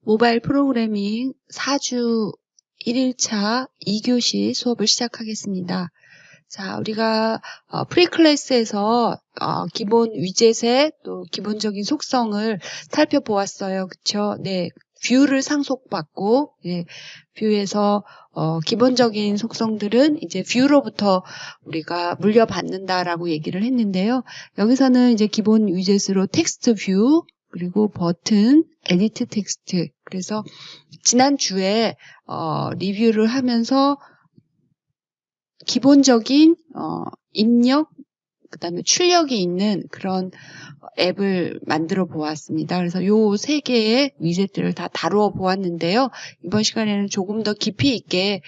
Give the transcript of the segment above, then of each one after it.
모바일 프로그래밍 4주 1일차 2교시 수업을 시작하겠습니다. 자, 우리가 프리클래스에서 기본 위젯의 또 기본적인 속성을 살펴보았어요. 그쵸? 네. 뷰를 상속받고, 예, 뷰에서 기본적인 속성들은 이제 뷰로부터 우리가 물려받는다라고 얘기를 했는데요. 여기서는 이제 기본 위젯으로 텍스트 뷰, 그리고 버튼, 에디트 텍스트. 그래서 지난주에 리뷰를 하면서 기본적인 입력, 그다음에 출력이 있는 그런 앱을 만들어 보았습니다. 그래서 요 세 개의 위젯들을 다 다루어 보았는데요. 이번 시간에는 조금 더 깊이 있게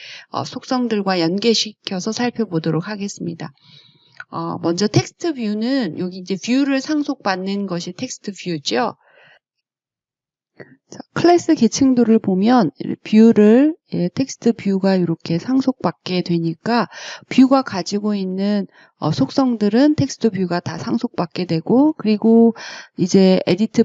속성들과 연계시켜서 살펴보도록 하겠습니다. 먼저 텍스트 뷰는 여기 이제 뷰를 상속받는 것이 텍스트 뷰죠. 자, 클래스 계층도를 보면 뷰를 텍스트 뷰가 이렇게 상속받게 되니까 뷰가 가지고 있는 속성들은 텍스트 뷰가 다 상속받게 되고, 그리고 이제 에디트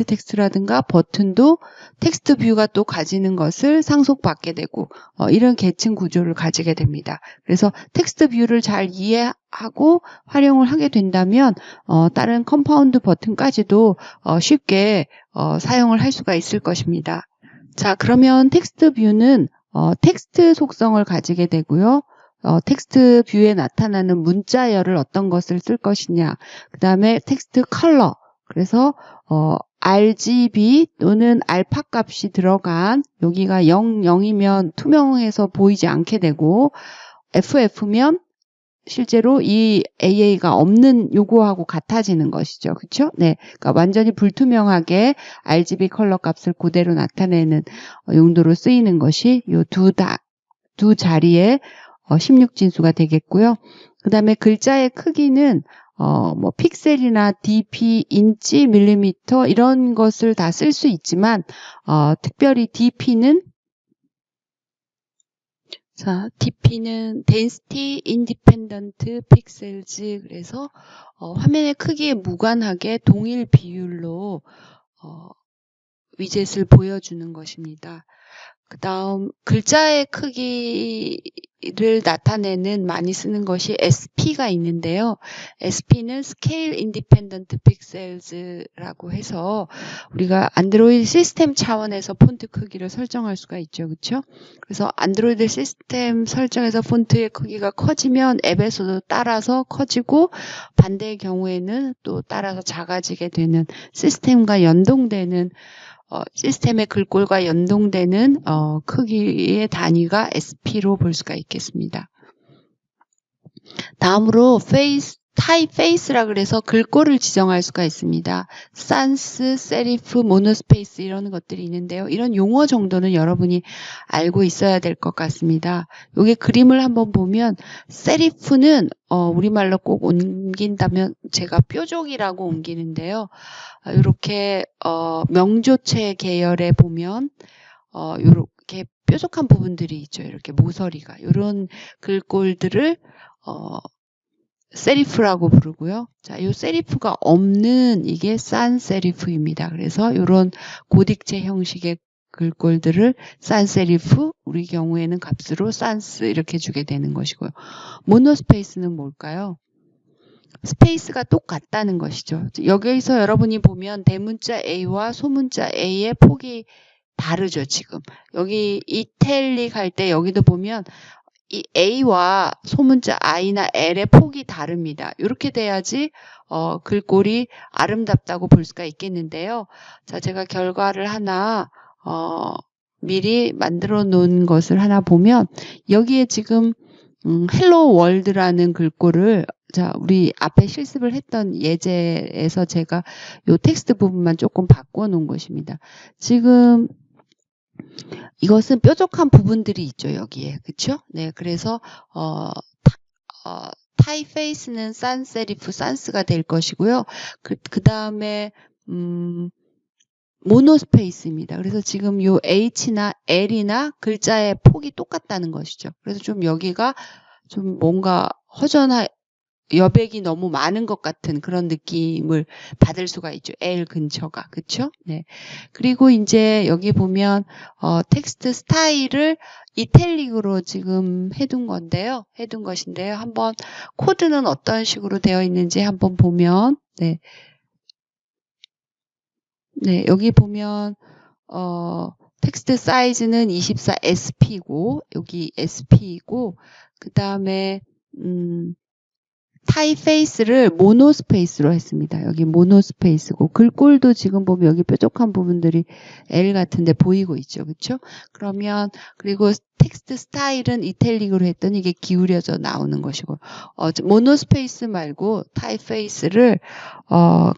텍스트라든가 버튼도 텍스트 뷰가 또 가지는 것을 상속받게 되고, 이런 계층 구조를 가지게 됩니다. 그래서 텍스트 뷰를 잘 이해하고 활용을 하게 된다면 다른 컴파운드 버튼까지도 쉽게 사용을 할 수가 있을 것입니다. 자, 그러면 텍스트 뷰는 텍스트 속성을 가지게 되고요. 텍스트 뷰에 나타나는 문자열을 어떤 것을 쓸 것이냐. 그 다음에 텍스트 컬러. 그래서 RGB 또는 알파 값이 들어간, 여기가 0이면 투명해서 보이지 않게 되고, FF면 실제로 이 AA가 없는 요거하고 같아지는 것이죠. 그렇죠? 네. 그러니까 완전히 불투명하게 RGB 컬러 값을 그대로 나타내는 용도로 쓰이는 것이 요 두 자리의 16진수가 되겠고요. 그다음에 글자의 크기는 뭐 픽셀이나 dp, 인치, 밀리미터 이런 것을 다 쓸 수 있지만 특별히 dp는 자, DP는 Density Independent Pixels. 그래서 화면의 크기에 무관하게 동일 비율로 위젯을 보여주는 것입니다. 그 다음 글자의 크기를 나타내는 많이 쓰는 것이 SP가 있는데요. SP는 Scale Independent Pixels라고 해서 우리가 안드로이드 시스템 차원에서 폰트 크기를 설정할 수가 있죠. 그렇죠? 그래서 안드로이드 시스템 설정에서 폰트의 크기가 커지면 앱에서도 따라서 커지고, 반대의 경우에는 또 따라서 작아지게 되는, 시스템과 연동되는 시스템의 글꼴과 연동되는 크기의 단위가 SP로 볼 수가 있겠습니다. 다음으로 타입페이스라 그래서 글꼴을 지정할 수가 있습니다. 산스, 세리프, 모노스페이스 이런 것들이 있는데요. 이런 용어 정도는 여러분이 알고 있어야 될 것 같습니다. 여기 그림을 한번 보면 세리프는 우리말로 꼭 옮긴다면 제가 뾰족이라고 옮기는데요. 이렇게 명조체 계열에 보면 이렇게 뾰족한 부분들이 있죠. 이렇게 모서리가. 이런 글꼴들을 세리프라고 부르고요. 자, 이 세리프가 없는 이게 산 세리프입니다. 그래서 이런 고딕체 형식의 글꼴들을 산 세리프, 우리 경우에는 값으로 산스 이렇게 주게 되는 것이고요. 모노스페이스는 뭘까요? 스페이스가 똑같다는 것이죠. 여기서 여러분이 보면 대문자 A와 소문자 A의 폭이 다르죠, 지금. 여기 이탈릭 할 때 여기도 보면 이 A와 소문자 I나 L의 폭이 다릅니다. 이렇게 돼야지 글꼴이 아름답다고 볼 수가 있겠는데요. 자, 제가 결과를 하나 미리 만들어 놓은 것을 하나 보면 여기에 지금 헬로 월드라는 글꼴을, 자, 우리 앞에 실습을 했던 예제에서 제가 요 텍스트 부분만 조금 바꿔 놓은 것입니다. 지금 이것은 뾰족한 부분들이 있죠, 여기에. 그쵸? 네, 그래서 타입페이스는 산세리프, 산스가 될 것이고요. 그 다음에 모노스페이스입니다. 그래서 지금 요 H나 L이나 글자의 폭이 똑같다는 것이죠. 그래서 좀 여기가 좀 뭔가 여백이 너무 많은 것 같은 그런 느낌을 받을 수가 있죠. L 근처가. 그쵸? 네. 그리고 이제 여기 보면, 텍스트 스타일을 이탈릭으로 지금 해둔 건데요. 해둔 것인데요. 한번 코드는 어떤 식으로 되어 있는지 한번 보면, 네. 네. 여기 보면, 텍스트 사이즈는 24 SP고, 여기 SP이고, 그 다음에, 타입페이스를 모노스페이스로 했습니다. 여기 모노스페이스고 글꼴도 지금 보면 여기 뾰족한 부분들이 L 같은데 보이고 있죠. 그렇죠? 그러면 그리고 텍스트 스타일은 이탈릭으로 했더니 이게 기울여져 나오는 것이고 모노스페이스 말고 타입페이스를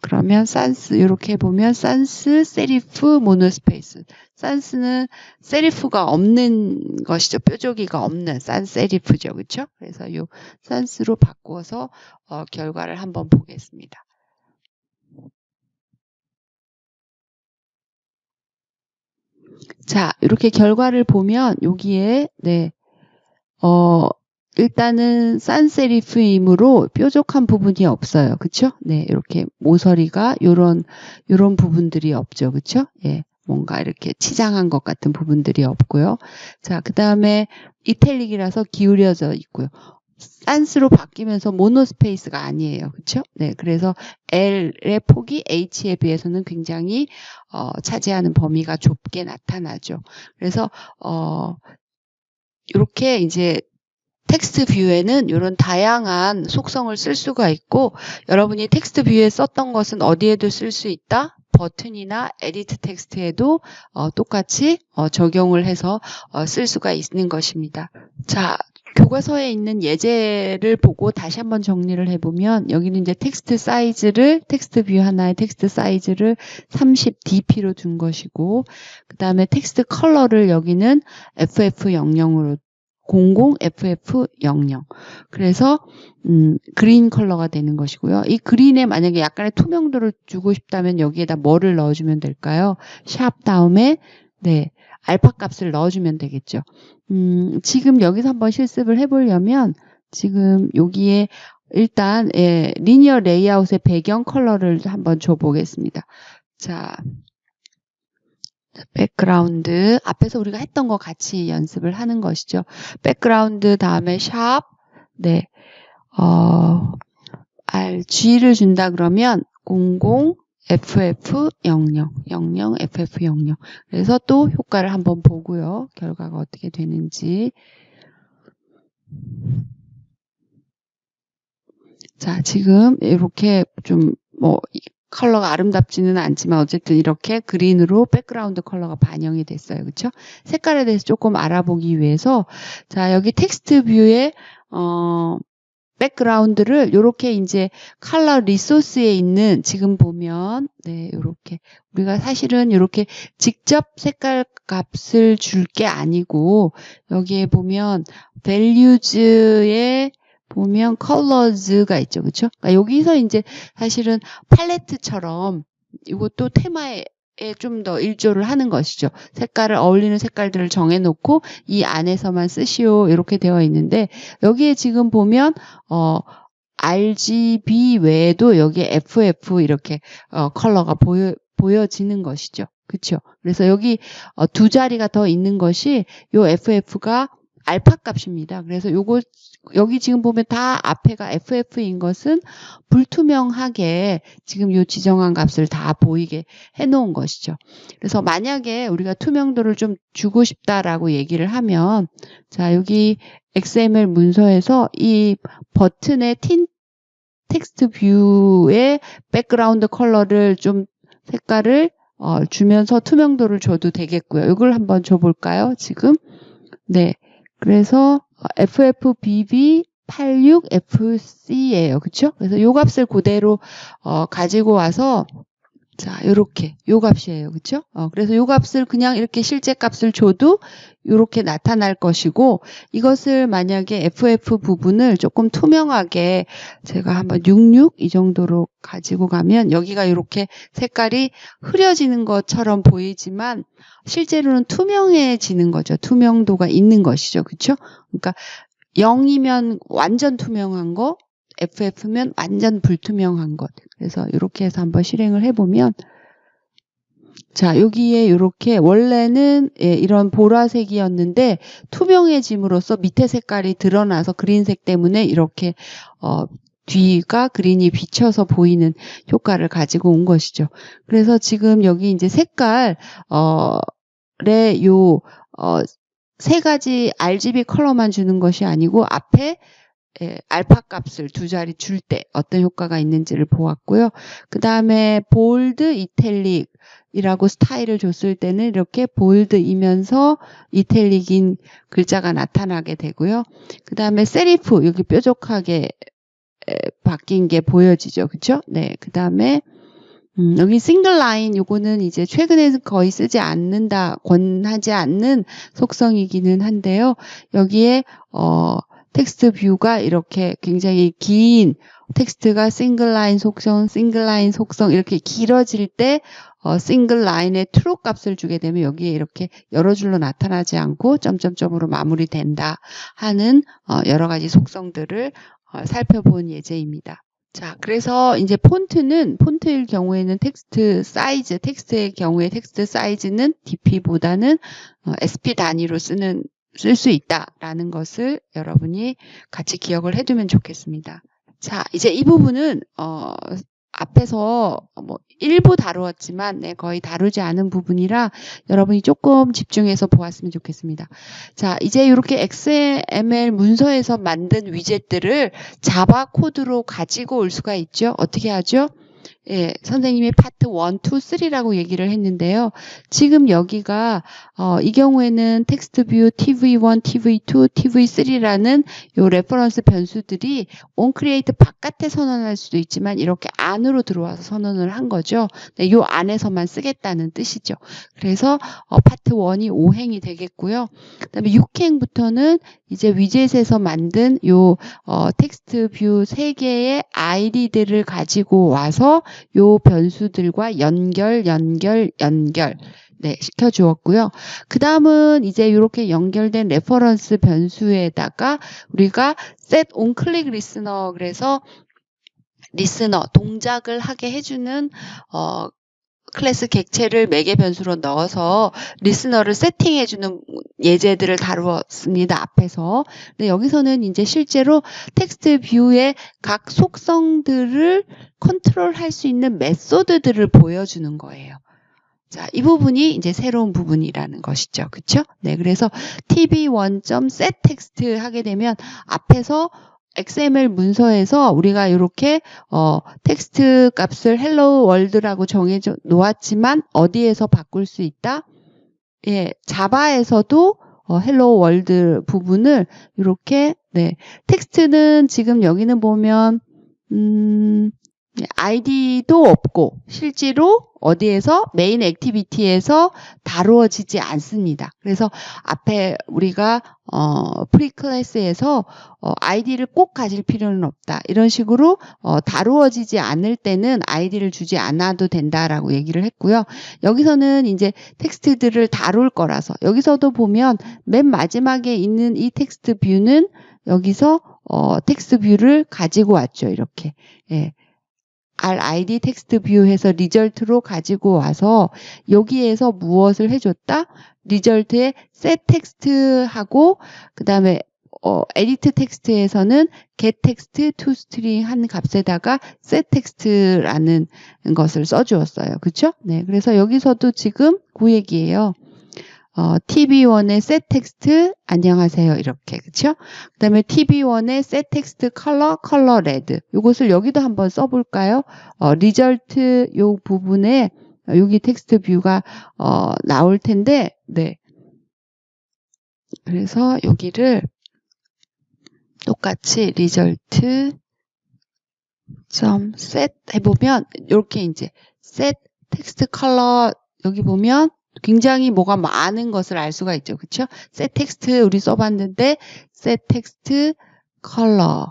그러면 산스 이렇게 보면 산스 세리프 모노스페이스 산스는 세리프가 없는 것이죠. 뾰족이가 없는 산스 세리프죠. 그렇죠? 그래서 이 산스로 바꾸어서 결과를 한번 보겠습니다. 자, 이렇게 결과를 보면 여기에 네. 일단은 산세리프이므로 뾰족한 부분이 없어요. 그쵸? 네, 이렇게 모서리가 요런 부분들이 없죠. 그쵸? 예. 뭔가 이렇게 치장한 것 같은 부분들이 없고요. 자, 그 다음에 이탈릭이라서 기울여져 있고요. 산스로 바뀌면서 모노스페이스가 아니에요. 그쵸? 네, 그래서 L의 폭이 H에 비해서는 굉장히 차지하는 범위가 좁게 나타나죠. 그래서 이렇게 이제 텍스트 뷰에는 이런 다양한 속성을 쓸 수가 있고 여러분이 텍스트 뷰에 썼던 것은 어디에도 쓸 수 있다? 버튼이나 에디트 텍스트에도 똑같이 적용을 해서 쓸 수가 있는 것입니다. 자, 교과서에 있는 예제를 보고 다시 한번 정리를 해보면 여기는 이제 텍스트 사이즈를 텍스트 뷰 하나의 텍스트 사이즈를 30dp로 둔 것이고 그 다음에 텍스트 컬러를 여기는 FF00으로 00FF00 그래서 그린 컬러가 되는 것이고요. 이 그린에 만약에 약간의 투명도를 주고 싶다면 여기에다 뭐를 넣어주면 될까요? 샵 다음에 네 알파 값을 넣어주면 되겠죠. 지금 여기서 한번 실습을 해보려면 지금 여기에 일단 리니어 레이아웃의 배경 컬러를 한번 줘보겠습니다. 자. 백그라운드 앞에서 우리가 했던 거 같이 연습을 하는 것이죠. 백그라운드 다음에 샵 네 G를 준다 그러면 00 FF00 00 FF00 그래서 또 효과를 한번 보고요. 결과가 어떻게 되는지 자 지금 이렇게 좀 컬러가 아름답지는 않지만 어쨌든 이렇게 그린으로 백그라운드 컬러가 반영이 됐어요. 그렇죠? 색깔에 대해서 조금 알아보기 위해서 자, 여기 텍스트 뷰에 백그라운드를 이렇게 이제 컬러 리소스에 있는 지금 보면 네, 이렇게 우리가 사실은 이렇게 직접 색깔 값을 줄 게 아니고 여기에 보면 values에 보면 컬러즈가 있죠. 그렇죠? 그러니까 여기서 이제 사실은 팔레트처럼 이것도 테마에 좀 더 일조를 하는 것이죠. 색깔을 어울리는 색깔들을 정해놓고 이 안에서만 쓰시오 이렇게 되어 있는데 여기에 지금 보면 RGB 외에도 여기에 FF 이렇게 컬러가 보여지는 것이죠. 그렇죠? 그래서 여기 두 자리가 더 있는 것이 요 FF가 알파 값입니다. 그래서 요거 여기 지금 보면 다 앞에가 FF인 것은 불투명하게 지금 요 지정한 값을 다 보이게 해놓은 것이죠. 그래서 만약에 우리가 투명도를 좀 주고 싶다라고 얘기를 하면 자 여기 XML 문서에서 이 버튼의 텍스트 뷰의 백그라운드 컬러를 좀 색깔을 주면서 투명도를 줘도 되겠고요. 이걸 한번 줘볼까요? 지금 네. 그래서 FFBB86FC예요. 그쵸? 그래서 요 값을 그대로 가지고 와서 자, 요렇게 요 값이에요. 그쵸? 그래서 요 값을 그냥 이렇게 실제 값을 줘도 요렇게 나타날 것이고 이것을 만약에 FF 부분을 조금 투명하게 제가 한번 66 이 정도로 가지고 가면 여기가 이렇게 색깔이 흐려지는 것처럼 보이지만 실제로는 투명해지는 거죠. 투명도가 있는 것이죠. 그렇죠? 그러니까 0이면 완전 투명한 거, FF면 완전 불투명한 것. 그래서 이렇게 해서 한번 실행을 해보면, 자, 여기에 이렇게 원래는 이런 보라색이었는데 투명해짐으로써 밑에 색깔이 드러나서 그린색 때문에 이렇게 뒤가 그린이 비쳐서 보이는 효과를 가지고 온 것이죠. 그래서 지금 여기 이제 색깔 세 가지 RGB 컬러만 주는 것이 아니고 앞에 알파 값을 두 자리 줄 때 어떤 효과가 있는지를 보았고요. 그 다음에 볼드, 이탈릭이라고 스타일을 줬을 때는 이렇게 볼드이면서 이탈릭인 글자가 나타나게 되고요. 그 다음에 세리프, 여기 뾰족하게 바뀐 게 보여지죠. 그쵸? 네. 그 다음에 여기 싱글 라인, 요거는 이제 최근에 거의 쓰지 않는다, 권하지 않는 속성이기는 한데요. 여기에 텍스트 뷰가 이렇게 굉장히 긴 텍스트가 싱글 라인 속성 이렇게 길어질 때 싱글 라인의 트루 값을 주게 되면 여기에 이렇게 여러 줄로 나타나지 않고 점점점으로 마무리된다 하는 여러 가지 속성들을 살펴본 예제입니다. 자, 그래서 이제 폰트일 경우에는 텍스트의 경우에 텍스트 사이즈는 DP보다는 SP 단위로 쓸 수 있다라는 것을 여러분이 같이 기억을 해두면 좋겠습니다. 자, 이제 이 부분은 앞에서 일부 다루었지만 거의 다루지 않은 부분이라 여러분이 조금 집중해서 보았으면 좋겠습니다. 자, 이제 이렇게 XML 문서에서 만든 위젯들을 자바 코드로 가지고 올 수가 있죠. 어떻게 하죠? 예, 선생님이 파트 1, 2, 3라고 얘기를 했는데요. 지금 여기가 이 경우에는 텍스트 뷰 TV1, TV2, TV3라는 요 레퍼런스 변수들이 onCreate 바깥에 선언할 수도 있지만 이렇게 안으로 들어와서 선언을 한 거죠. 네, 요 안에서만 쓰겠다는 뜻이죠. 그래서 파트 1이 5행이 되겠고요. 그다음에 6행부터는 이제 위젯에서 만든 요 텍스트 뷰 3개의 아이디들을 가지고 와서 요 변수들과 연결 네, 시켜주었고요. 그 다음은 이제 이렇게 연결된 레퍼런스 변수에다가 우리가 set on click listener, 그래서 리스너 동작을 하게 해주는 클래스 객체를 매개 변수로 넣어서 리스너를 세팅해주는 예제들을 다루었습니다. 앞에서. 근데 여기서는 이제 실제로 텍스트 뷰의 각 속성들을 컨트롤할 수 있는 메소드들을 보여주는 거예요. 자, 이 부분이 이제 새로운 부분이라는 것이죠. 그쵸? 네, 그래서 tb1.setText 하게 되면 앞에서 XML 문서에서 우리가 이렇게 텍스트 값을 헬로 월드라고 정해 놓았지만 어디에서 바꿀 수 있다? 예, 자바에서도 헬로 월드 부분을 이렇게 텍스트는 지금 여기는 보면 아이디도 없고 실제로 어디에서 메인 액티비티에서 다루어지지 않습니다. 그래서 앞에 우리가 프리클래스에서 아이디를 꼭 가질 필요는 없다. 이런 식으로 다루어지지 않을 때는 아이디를 주지 않아도 된다라고 얘기를 했고요. 여기서는 이제 텍스트들을 다룰 거라서 여기서도 보면 맨 마지막에 있는 이 텍스트 뷰는 여기서 텍스트 뷰를 가지고 왔죠. 이렇게. 예. RID 텍스트 뷰 해서 리절트로 가지고 와서 여기에서 무엇을 해줬다? 리절트에 set 텍스트 하고 그 다음에 edit 텍스트에서는 get text to string 한 값에다가 set 텍스트라는 것을 써주었어요. 그쵸? 네. 그래서 여기서도 지금 그 얘기예요. tb1의 set text 안녕하세요 이렇게 그쵸? 그 다음에 tb1의 set text color red 이것을 여기도 한번 써볼까요? result 요 부분에 여기 텍스트 뷰가 나올 텐데 네. 그래서 여기를 똑같이 result set 해보면 이렇게 이제 set text color 여기 보면 굉장히 뭐가 많은 것을 알 수가 있죠. 그렇죠? set text 우리 써봤는데 set text color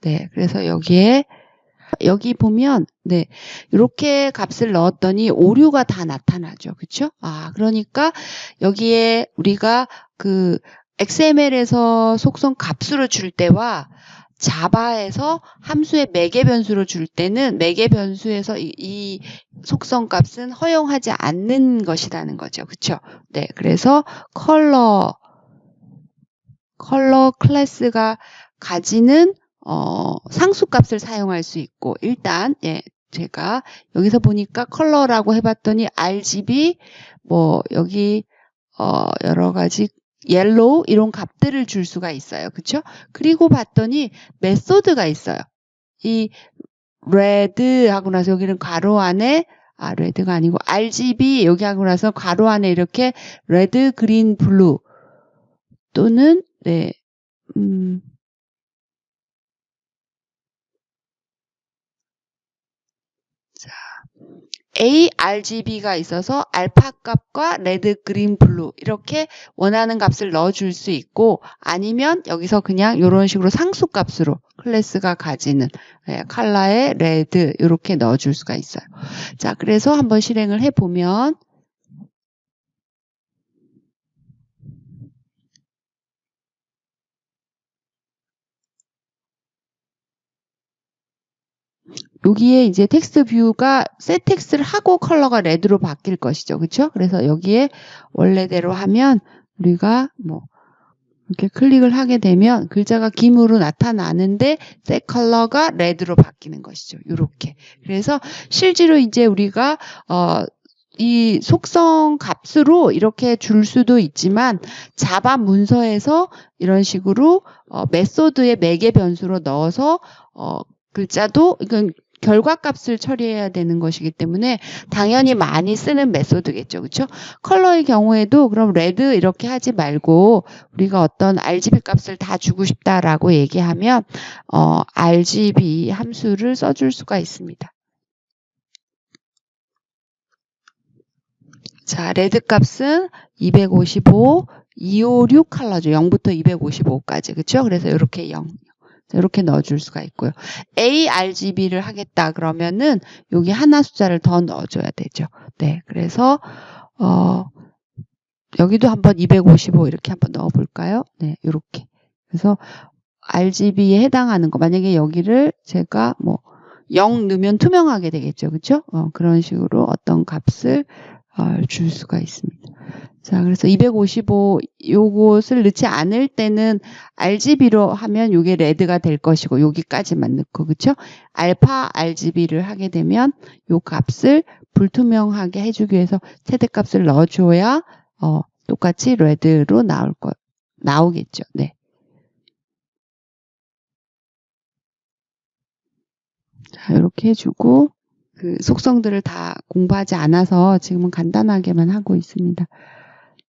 네, 그래서 여기 보면 네, 이렇게 값을 넣었더니 오류가 다 나타나죠. 그렇죠? 그러니까 여기에 우리가 그 XML에서 속성 값으로 줄 때와 자바에서 함수의 매개 변수로 줄 때는 매개 변수에서 이 속성 값은 허용하지 않는 것이라는 거죠. 그쵸? 네. 그래서 컬러 클래스가 가지는 상수 값을 사용할 수 있고, 일단 예, 제가 여기서 보니까 컬러라고 해봤더니 RGB 뭐 여기 여러 가지 옐로우 이런 값들을 줄 수가 있어요. 그쵸? 그리고 봤더니 메소드가 있어요. 이 레드 하고 나서 여기는 괄호 안에 레드가 아니고 RGB 여기 하고 나서 괄호 안에 이렇게 레드, 그린, 블루 또는 네. 자, ARGB가 있어서 알파 값과 레드, 그린, 블루 이렇게 원하는 값을 넣어줄 수 있고, 아니면 여기서 그냥 이런 식으로 상수 값으로 클래스가 가지는 컬러의 레드 이렇게 넣어줄 수가 있어요. 자, 그래서 한번 실행을 해보면 여기에 이제 텍스트 뷰가 셋 텍스트를 하고 컬러가 레드로 바뀔 것이죠. 그렇죠? 그래서 여기에 원래대로 하면 우리가 뭐 이렇게 클릭을 하게 되면 글자가 김으로 나타나는데 셋 컬러가 레드로 바뀌는 것이죠. 이렇게. 그래서 실제로 이제 우리가 이 속성 값으로 이렇게 줄 수도 있지만 자바 문서에서 이런 식으로 메소드의 매개 변수로 넣어서 글자도 이건 결과값을 처리해야 되는 것이기 때문에 당연히 많이 쓰는 메소드겠죠. 그렇죠? 컬러의 경우에도 그럼 레드 이렇게 하지 말고 우리가 어떤 RGB 값을 다 주고 싶다라고 얘기하면 RGB 함수를 써줄 수가 있습니다. 자, 레드 값은 255, 256 컬러죠. 0부터 255까지. 그렇죠? 그래서 이렇게 0. 이렇게 넣어줄 수가 있고요. ARGB를 하겠다 그러면은 여기 하나 숫자를 더 넣어줘야 되죠. 네, 그래서 여기도 한번 255 이렇게 한번 넣어볼까요? 네, 이렇게. 그래서 RGB에 해당하는 거 만약에 여기를 제가 뭐 0 넣으면 투명하게 되겠죠, 그렇죠? 그런 식으로 어떤 값을 줄 수가 있습니다. 자, 그래서 255 요것을 넣지 않을 때는 RGB로 하면 요게 레드가 될 것이고 여기까지만 넣고 그렇죠? 알파 RGB를 하게 되면 요 값을 불투명하게 해주기 위해서 최대값을 넣어줘야 똑같이 레드로 나오겠죠. 네. 자, 이렇게 해주고 그 속성들을 다 공부하지 않아서 지금은 간단하게만 하고 있습니다.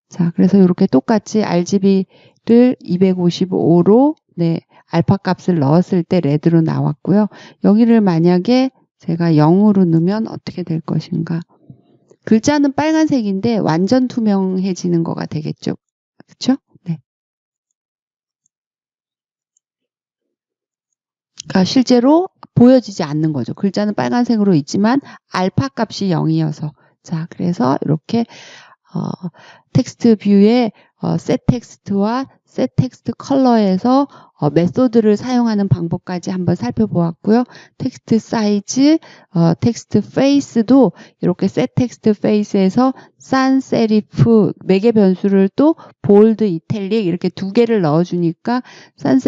자, 그래서 이렇게 똑같이 RGB를 255로 네, 알파 값을 넣었을 때 레드로 나왔고요. 여기를 만약에 제가 0으로 넣으면 어떻게 될 것인가? 글자는 빨간색인데 완전 투명해지는 거가 되겠죠. 그렇죠? 네. 그러니까 실제로 보여지지 않는 거죠. 글자는 빨간색으로 있지만 알파 값이 0이어서. 자, 그래서 이렇게 텍스트 뷰의 셋 텍스트와 셋 텍스트 컬러에서 메소드를 사용하는 방법까지 한번 살펴보았고요. 텍스트 사이즈, 텍스트 페이스도 이렇게 셋 텍스트 페이스에서 sans 세리프 매개 변수를 또 볼드, 이탈릭 이렇게 두 개를 넣어주니까 sans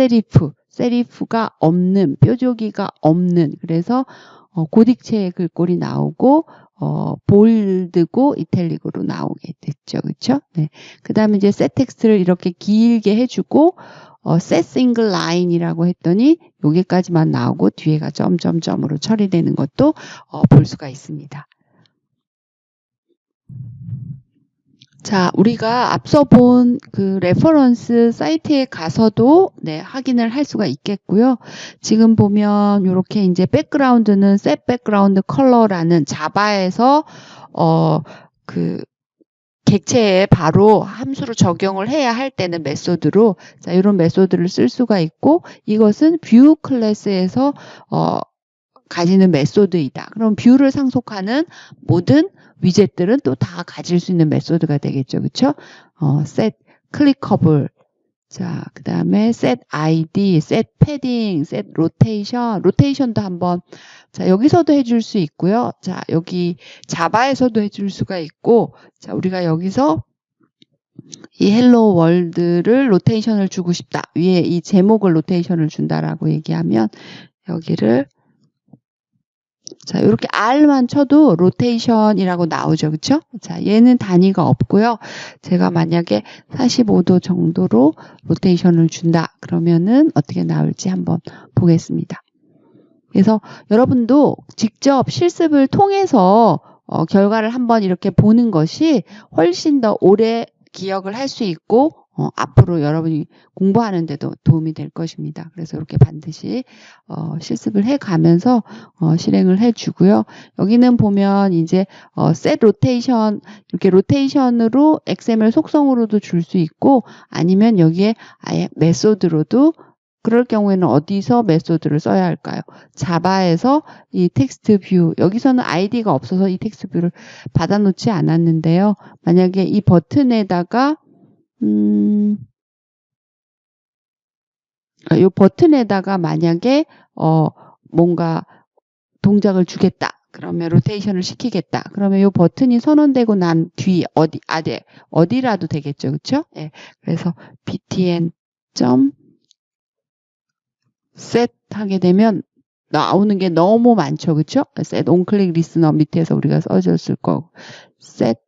세리프가 없는, 뾰족이가 없는 그래서 고딕체의 글꼴이 나오고 볼드고 이탈릭으로 나오게 됐죠. 그렇죠? 네. 그다음에 이제 셋 텍스트를 이렇게 길게 해주고 셋 싱글 라인이라고 했더니 여기까지만 나오고 뒤에가 점점점으로 처리되는 것도 볼 수가 있습니다. 자, 우리가 앞서 본 그 레퍼런스 사이트에 가서도 네, 확인을 할 수가 있겠고요. 지금 보면 이렇게 이제 백그라운드는 set background color라는 자바에서 그 객체에 바로 함수로 적용을 해야 할 때는 메소드로 자, 이런 메소드를 쓸 수가 있고 이것은 뷰 클래스에서 가지는 메소드이다. 그럼 뷰를 상속하는 모든 위젯들은 또 다 가질 수 있는 메소드가 되겠죠. 그렇죠? set clickable 자, 그 다음에 set ID, set padding, set rotation, 로테이션도 한번, 자, 여기서도 해줄 수 있고요. 자, 여기 자바에서도 해줄 수가 있고, 자, 우리가 여기서 이 헬로 월드를 로테이션을 주고 싶다. 위에 이 제목을 로테이션을 준다라고 얘기하면 여기를 자, 이렇게 R만 쳐도 로테이션이라고 나오죠. 그쵸? 자, 얘는 단위가 없고요. 제가 만약에 45도 정도로 로테이션을 준다. 그러면은 어떻게 나올지 한번 보겠습니다. 그래서 여러분도 직접 실습을 통해서 결과를 한번 이렇게 보는 것이 훨씬 더 오래 기억을 할 수 있고 앞으로 여러분이 공부하는데도 도움이 될 것입니다. 그래서 이렇게 반드시 실습을 해가면서 실행을 해주고요. 여기는 보면 이제 set rotation 이렇게 로테이션으로 XML 속성으로도 줄 수 있고 아니면 여기에 아예 메소드로도 그럴 경우에는 어디서 메소드를 써야 할까요? 자바에서 이 텍스트 뷰 여기서는 아이디가 없어서 이 텍스트 뷰를 받아놓지 않았는데요. 만약에 이 버튼에다가 이 버튼에다가 만약에 뭔가 동작을 주겠다. 그러면 로테이션을 시키겠다. 그러면 이 버튼이 선언되고 난 뒤 어디라도 되겠죠, 그렇죠? 예. 그래서 btn set 하게 되면 나오는 게 너무 많죠, 그렇죠? set on click listener 밑에서 우리가 써줬을 거고 set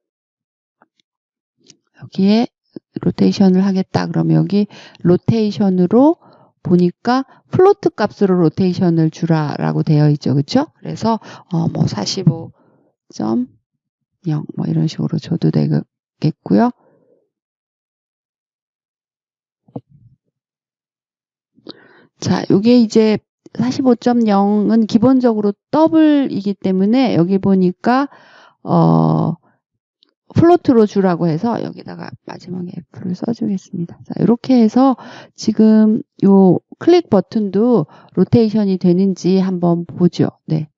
여기에 로테이션을 하겠다. 그러면 여기 로테이션으로 보니까 플로트 값으로 로테이션을 주라라고 되어 있죠. 그렇죠? 그래서 뭐 45.0 뭐 이런 식으로 줘도 되겠고요. 자, 요게 이제 45.0은 기본적으로 더블이기 때문에 여기 보니까 플로트로 주라고 해서 여기다가 마지막에 F를 써주겠습니다. 자, 이렇게 해서 지금 요 클릭 버튼도 로테이션이 되는지 한번 보죠. 네.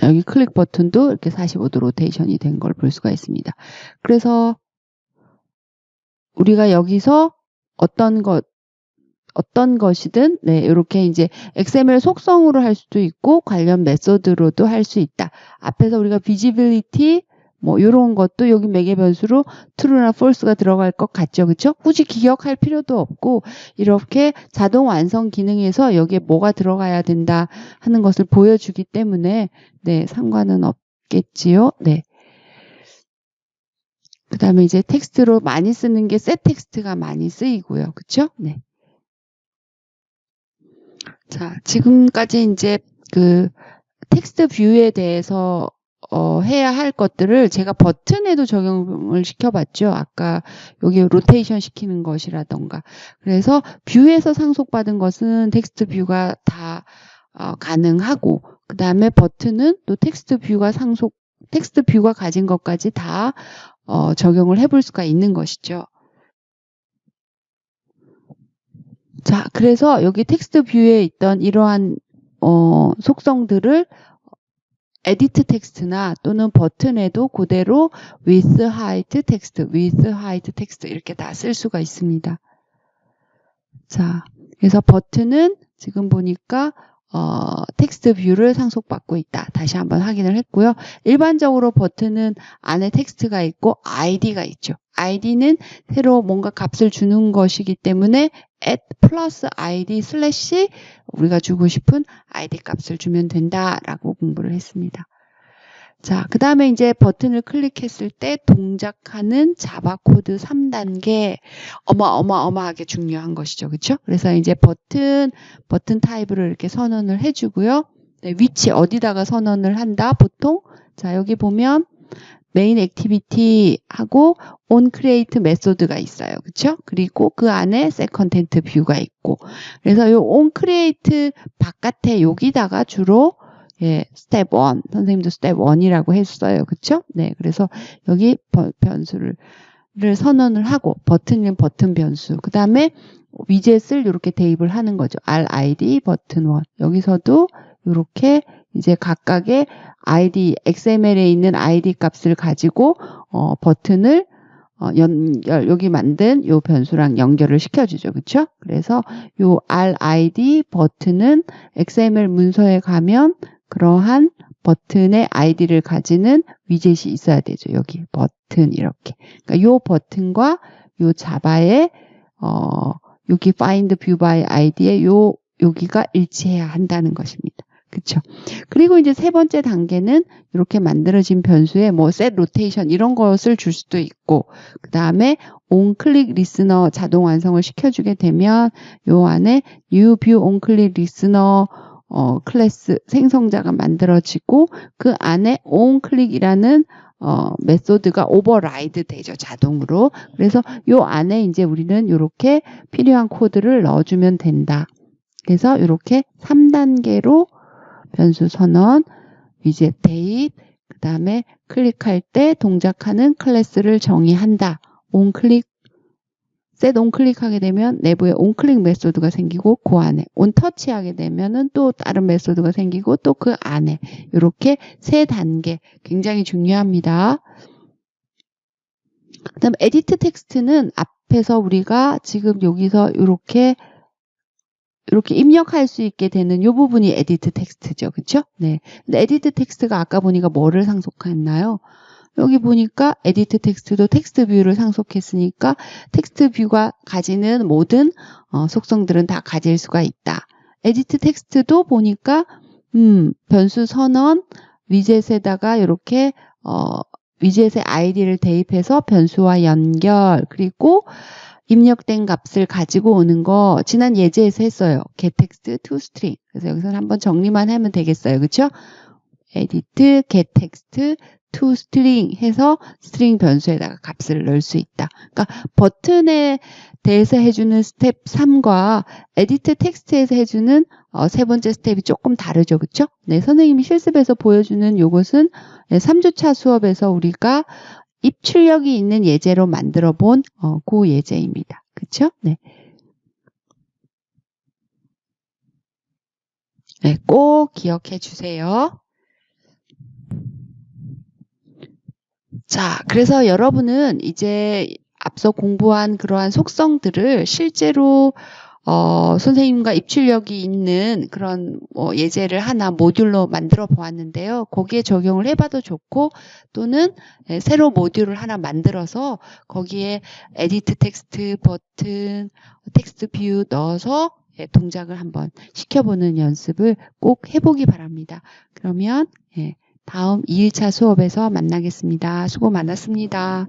여기 클릭 버튼도 이렇게 45도 로테이션이 된 걸 볼 수가 있습니다. 그래서 우리가 여기서 어떤 것이든 네, 이렇게 이제 XML 속성으로 할 수도 있고 관련 메소드로도 할 수 있다. 앞에서 우리가 비지빌리티 뭐 이런 것도 여기 매개 변수로 true나 false가 들어갈 것 같죠. 그렇죠? 굳이 기억할 필요도 없고 이렇게 자동 완성 기능에서 여기에 뭐가 들어가야 된다 하는 것을 보여주기 때문에 네, 상관은 없겠지요. 네. 그다음에 이제 텍스트로 많이 쓰는 게 set 텍스트가 많이 쓰이고요. 그렇죠? 네. 자, 지금까지 이제 그 텍스트 뷰에 대해서 해야 할 것들을 제가 버튼에도 적용을 시켜봤죠. 아까 여기 로테이션 시키는 것이라던가. 그래서 뷰에서 상속받은 것은 텍스트 뷰가 다 가능하고 그 다음에 버튼은 또 텍스트 뷰가 가진 것까지 다 적용을 해볼 수가 있는 것이죠. 자, 그래서 여기 텍스트 뷰에 있던 이러한 속성들을 에디트 텍스트나 또는 버튼에도 그대로 with height text 이렇게 다 쓸 수가 있습니다. 자, 그래서 버튼은 지금 보니까 텍스트 뷰를 상속받고 있다. 다시 한번 확인을 했고요. 일반적으로 버튼은 안에 텍스트가 있고 아이디가 있죠. 아이디는 새로 뭔가 값을 주는 것이기 때문에 at 플러스 id 슬래시 우리가 주고 싶은 id 값을 주면 된다라고 공부를 했습니다. 자, 그 다음에 이제 버튼을 클릭했을 때 동작하는 자바 코드 3단계 어마어마하게 중요한 것이죠. 그렇죠? 그래서 이제 버튼 타입으로 이렇게 선언을 해주고요. 네, 위치 어디다가 선언을 한다? 보통 자 여기 보면 메인 액티비티 하고 on create 메소드가 있어요. 그렇죠? 그리고 그 안에 set content 뷰가 있고 그래서 요 on create 바깥에 여기다가 주로 예, 스텝 1. 선생님도 스텝 1이라고 했어요. 그쵸? 네. 그래서 여기 변수를 선언을 하고, 버튼은 버튼 변수. 그 다음에 위젯을 이렇게 대입을 하는 거죠. RID 버튼 1. 여기서도 이렇게 이제 각각의 ID, XML에 있는 ID 값을 가지고 버튼을 여기 만든 요 변수랑 연결을 시켜주죠. 그쵸? 그래서 요 RID 버튼은 XML 문서에 가면 그러한 버튼의 아이디를 가지는 위젯이 있어야 되죠. 여기 버튼 이렇게. 그러니까 요 버튼과 요 자바의 여기 find view by id의 여기가 일치해야 한다는 것입니다. 그쵸? 그리고 이제 세 번째 단계는 이렇게 만들어진 변수에 뭐 set rotation 이런 것을 줄 수도 있고, 그 다음에 on click listener 자동 완성을 시켜주게 되면 요 안에 new view on click listener 클래스 생성자가 만들어지고 그 안에 on click이라는 메소드가 오버라이드 되죠. 자동으로. 그래서 요 안에 이제 우리는 이렇게 필요한 코드를 넣어주면 된다. 그래서 이렇게 3단계로 변수 선언, 위젯 대입, 그 다음에 클릭할 때 동작하는 클래스를 정의한다. 온클릭, set 온클릭 하게 되면 내부에 온클릭 메소드가 생기고 그 안에 온터치 하게 되면은 또 다른 메소드가 생기고 또 그 안에 이렇게 세 단계 굉장히 중요합니다. 그 다음 에디트 텍스트는 앞에서 우리가 지금 여기서 이렇게 입력할 수 있게 되는 이 부분이 에디트 텍스트죠. 그쵸? 네. 근데 에디트 텍스트가 아까 보니까 뭐를 상속했나요? 여기 보니까 에디트 텍스트도 텍스트 뷰를 상속했으니까 텍스트 뷰가 가지는 모든 속성들은 다 가질 수가 있다. 에디트 텍스트도 보니까 변수 선언 위젯에다가 이렇게 위젯의 아이디를 대입해서 변수와 연결, 그리고 입력된 값을 가지고 오는 거 지난 예제에서 했어요. getText toString. 그래서 여기서는 한번 정리만 하면 되겠어요. 그렇죠? edit getText toString 해서 스트링 변수에다가 값을 넣을 수 있다. 그러니까 버튼에 대해서 해주는 스텝 3과 edit 텍스트에서 해주는 세 번째 스텝이 조금 다르죠. 그렇죠? 네, 선생님이 실습에서 보여주는 요것은 3주차 수업에서 우리가 입출력이 있는 예제로 만들어 본 그 예제입니다. 그쵸? 네. 네, 꼭 기억해 주세요. 자, 그래서 여러분은 이제 앞서 공부한 그러한 속성들을 실제로 선생님과 입출력이 있는 그런 예제를 하나 모듈로 만들어 보았는데요. 거기에 적용을 해봐도 좋고 또는 새로 모듈을 하나 만들어서 거기에 에디트 텍스트 버튼, 텍스트 뷰 넣어서 동작을 한번 시켜보는 연습을 꼭 해보기 바랍니다. 그러면 다음 2일차 수업에서 만나겠습니다. 수고 많았습니다.